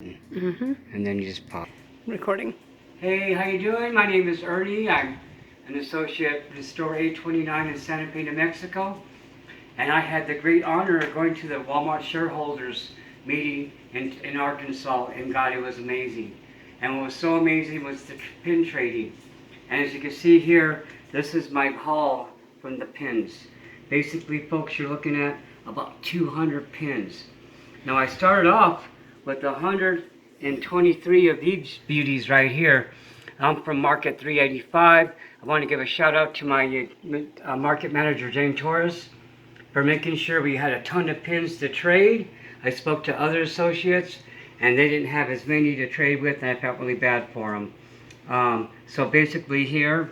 And then you just pop. Recording. Hey, how you doing? My name is Ernie. I'm an associate at store 829 in Santa Fe, New Mexico. And I had the great honor of going to the Walmart Shareholders meeting in Arkansas, and God, it was amazing. And what was so amazing was the pin trading. And as you can see here, this is my haul from the pins. Basically, folks, you're looking at about 200 pins. Now, I started off with 123 of these beauties right here. I'm from Market 385. I want to give a shout out to my market manager, James Torres, for making sure we had a ton of pins to trade. I spoke to other associates and they didn't have as many to trade with, and I felt really bad for them. So basically here,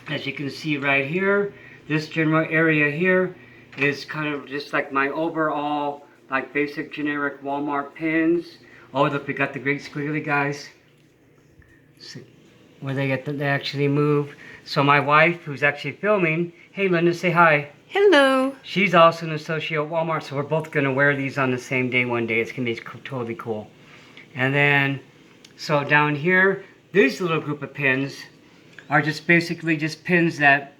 as you can see right here, this general area here is kind of just like my overall like basic generic Walmart pins. Oh, look, we got the great squiggly guys. See, where they actually move. So my wife, who's actually filming, hey Linda, say hi. Hello. She's also an associate at Walmart, so we're both going to wear these on the same day one day. It's going to be totally cool. And then, so down here, this little group of pins are just basically just pins that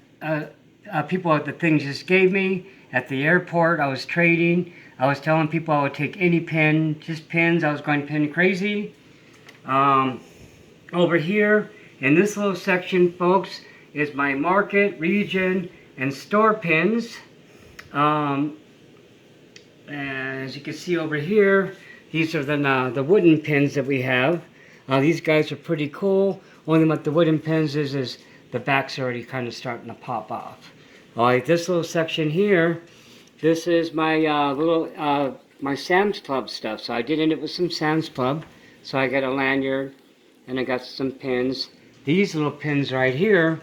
people at the thing just gave me. At the airport, I was trading. I was telling people I would take any pin, just pins. I was going pin crazy. Over here, in this little section, folks, is my market, region, and store pins. And as you can see over here, these are the wooden pins that we have. These guys are pretty cool. Only what the wooden pins is the back's already kind of starting to pop off. All right, this little section here, this is my my Sam's Club stuff. So I did end it with some Sam's Club. So I got a lanyard and I got some pins. These little pins right here,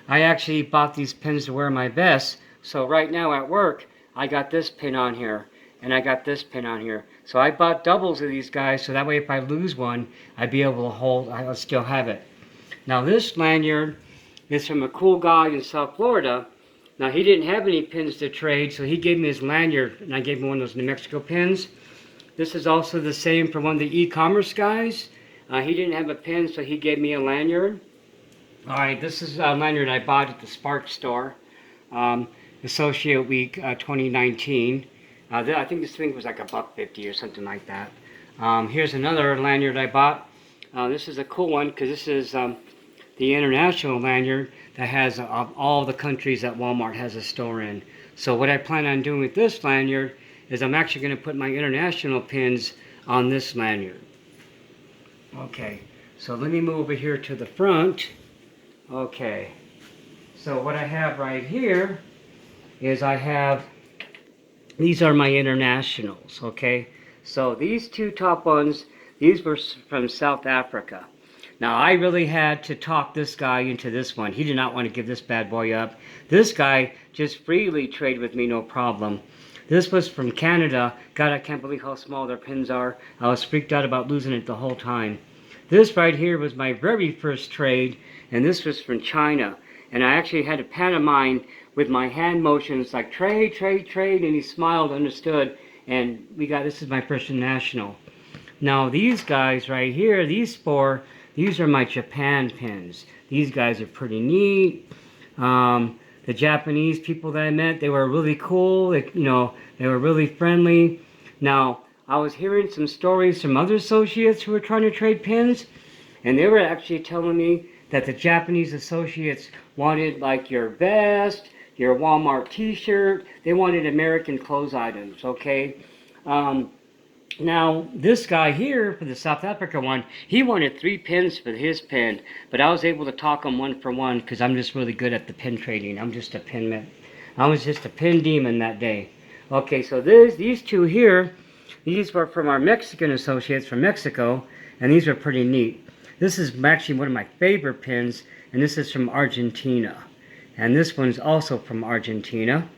I actually bought these pins to wear my vest. So right now at work, I got this pin on here and I got this pin on here. So I bought doubles of these guys so that way if I lose one, I'd be able to hold, I'll still have it. Now this lanyard is from a cool guy in South Florida. Now he didn't have any pins to trade, so he gave me his lanyard and I gave him one of those New Mexico pins. This is also the same for one of the e-commerce guys. He didn't have a pin, so he gave me a lanyard. All right, this is a lanyard I bought at the Spark store, Associate Week 2019. I think this thing was like $1.50 or something like that. Here's another lanyard I bought. This is a cool one because this is the international lanyard that has all the countries that Walmart has a store in. So what I plan on doing with this lanyard is I'm actually going to put my international pins on this lanyard. Okay, so let me move over here to the front. Okay, so what I have right here is these are my internationals, okay? So these two top ones, these were from South Africa. Now I really had to talk this guy into this one. He did not want to give this bad boy up. This guy just freely traded with me, no problem. This was from Canada. God, I can't believe how small their pins are. I was freaked out about losing it the whole time. This right here was my very first trade, and this was from China. And I actually had to pantomime with my hand motions like trade, trade, trade, and he smiled, understood, and this is my first international. Now these guys right here, these four, these are my Japan pins. These guys are pretty neat. The Japanese people that I met, they were really cool. They were really friendly. Now, I was hearing some stories from other associates who were trying to trade pins, and they were actually telling me that the Japanese associates wanted like your vest, your Walmart t-shirt. They wanted American clothes items, okay? Now, this guy here, for the South Africa one, he wanted 3 pins for his pin, but I was able to talk him one for one because I'm just really good at the pin trading. I was just a pin demon that day. Okay, so these two here, these were from our Mexican associates from Mexico, and these are pretty neat. This is actually one of my favorite pins, and this is from Argentina. And this one's also from Argentina.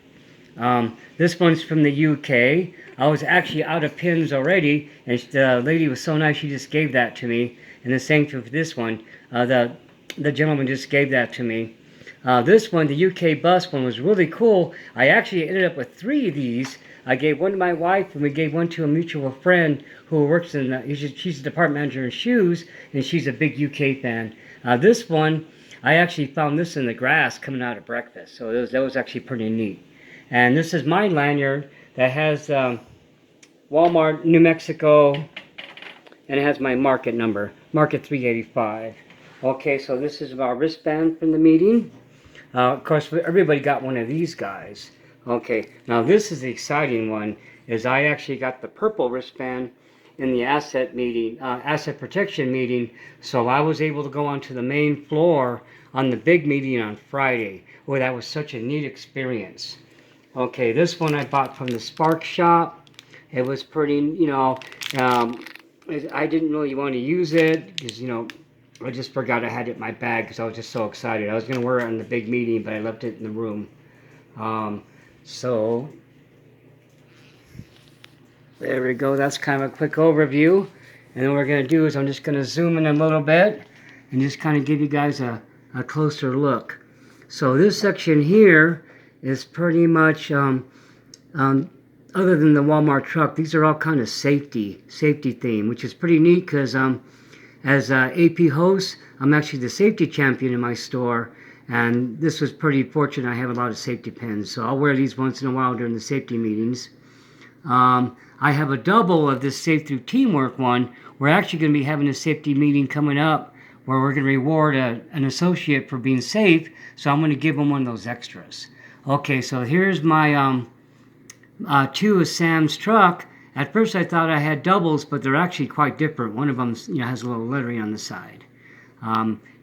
This one's from the UK. I was actually out of pins already, and the lady was so nice, she just gave that to me. And the same for this one. The gentleman just gave that to me. This one, the UK bus one, was really cool. I actually ended up with 3 of these I gave one to my wife, and we gave one to a mutual friend who works in, she's a department manager in shoes, and she's a big UK fan. This one, I actually found this in the grass coming out of breakfast, so that was actually pretty neat. And this is my lanyard that has Walmart, New Mexico, and it has my market number, market 385. Okay, so this is our wristband from the meeting. Of course, everybody got one of these guys. Okay, now this is the exciting one, is I actually got the purple wristband in the asset meeting, asset protection meeting, so I was able to go onto the main floor on the big meeting on Friday. Boy, that was such a neat experience. Okay, this one I bought from the Spark shop. It was pretty, I didn't really want to use it because, I just forgot I had it in my bag because I was just so excited. I was going to wear it in the big meeting, but I left it in the room. So, there we go. That's kind of a quick overview. And then what we're going to do is I'm just going to zoom in a little bit and just kind of give you guys a closer look. So this section here is pretty much, other than the Walmart truck, these are all kind of safety theme, which is pretty neat because as AP host, I'm actually the safety champion in my store, and this was pretty fortunate. I have a lot of safety pins, so I'll wear these once in a while during the safety meetings. I have a double of this Safe Through Teamwork one. We're actually going to be having a safety meeting coming up where we're going to reward an associate for being safe, so I'm going to give them one of those extras. Okay, so here's my two of Sam's truck. At first I thought I had doubles, but they're actually quite different. One of them has a little lettering on the side.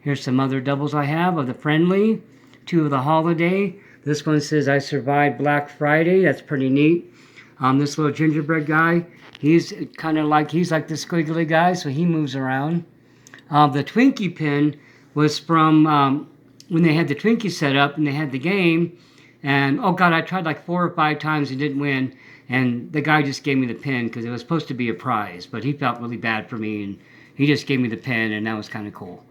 Here's some other doubles I have of the Friendly, two of the Holiday. This one says I survived Black Friday. That's pretty neat. This little gingerbread guy, he's like the squiggly guy, so he moves around. The Twinkie pin was from when they had the Twinkie set up and they had the game. And oh God, I tried like 4 or 5 times and didn't win. And the guy just gave me the pin because it was supposed to be a prize, but he felt really bad for me and he just gave me the pin, and that was kind of cool.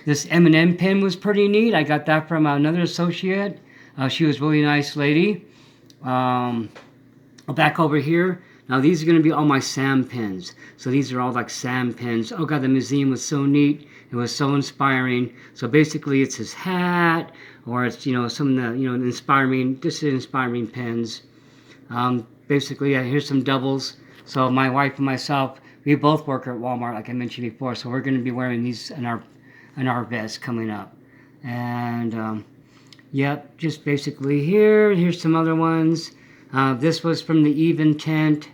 This M&M pin was pretty neat. I got that from another associate. She was a really nice lady. Back over here. Now these are going to be all my Sam pins. So these are all like Sam pins. Oh God, the museum was so neat. It was so inspiring. So basically it's his hat, or it's, some of the, inspiring pins. Basically, here's some doubles. So my wife and myself, we both work at Walmart, like I mentioned before. So we're going to be wearing these in our vest coming up. And yep, just basically here's some other ones. This was from the Even Tent.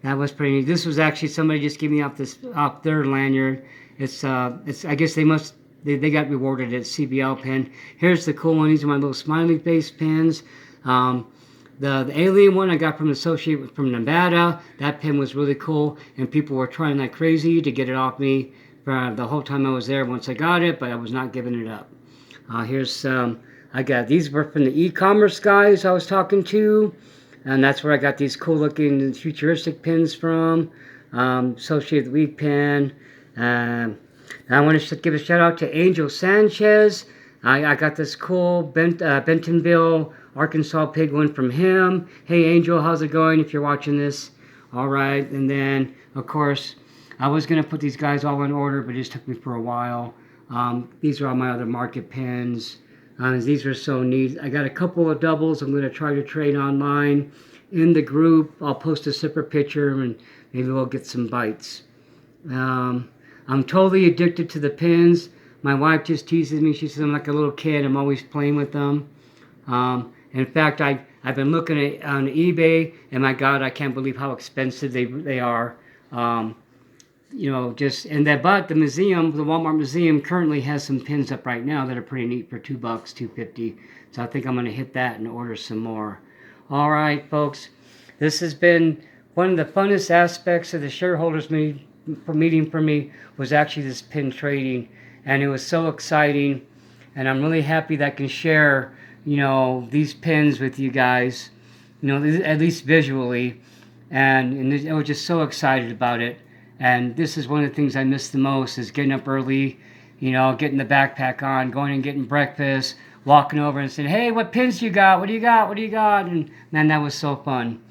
That was pretty neat. This was actually somebody just giving me off their lanyard. It's I guess they got rewarded at CBL pin. Here's the cool one. These are my little smiley face pins. The alien one I got from an associate from Nevada. That pin was really cool, and people were trying like crazy to get it off me for the whole time I was there once I got it, but I was not giving it up. Here's I got these were from the e-commerce guys I was talking to, and that's where I got these cool looking futuristic pins from. Associate of the Week pin. I want to give a shout out to Angel Sanchez. I got this cool Bentonville, Arkansas pig one from him. Hey Angel, how's it going if you're watching this? All right, and then of course I was going to put these guys all in order, but it just took me for a while. These are all my other market pins. These are so neat. I got a couple of doubles I'm going to try to trade online in the group. I'll post a separate picture and maybe we'll get some bites. I'm totally addicted to the pins. My wife just teases me. She says I'm like a little kid. I'm always playing with them. In fact, I've been looking at on eBay, and my God, I can't believe how expensive they are. But the museum, the Walmart Museum, currently has some pins up right now that are pretty neat for $2, $2.50. So I think I'm going to hit that and order some more. All right, folks, this has been one of the funnest aspects of the shareholders meeting for me was actually this pin trading, and it was so exciting, and I'm really happy that I can share these pins with you guys, at least visually, and I was just so excited about it. And this is one of the things I miss the most is getting up early, getting the backpack on, going and getting breakfast, walking over and saying, hey, what pins you got? What do you got? And man, that was so fun.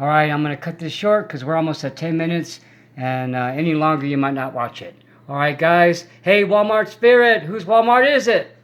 All right, I'm going to cut this short because we're almost at 10 minutes, and any longer you might not watch it. All right, guys. Hey, Walmart Spirit, whose Walmart is it?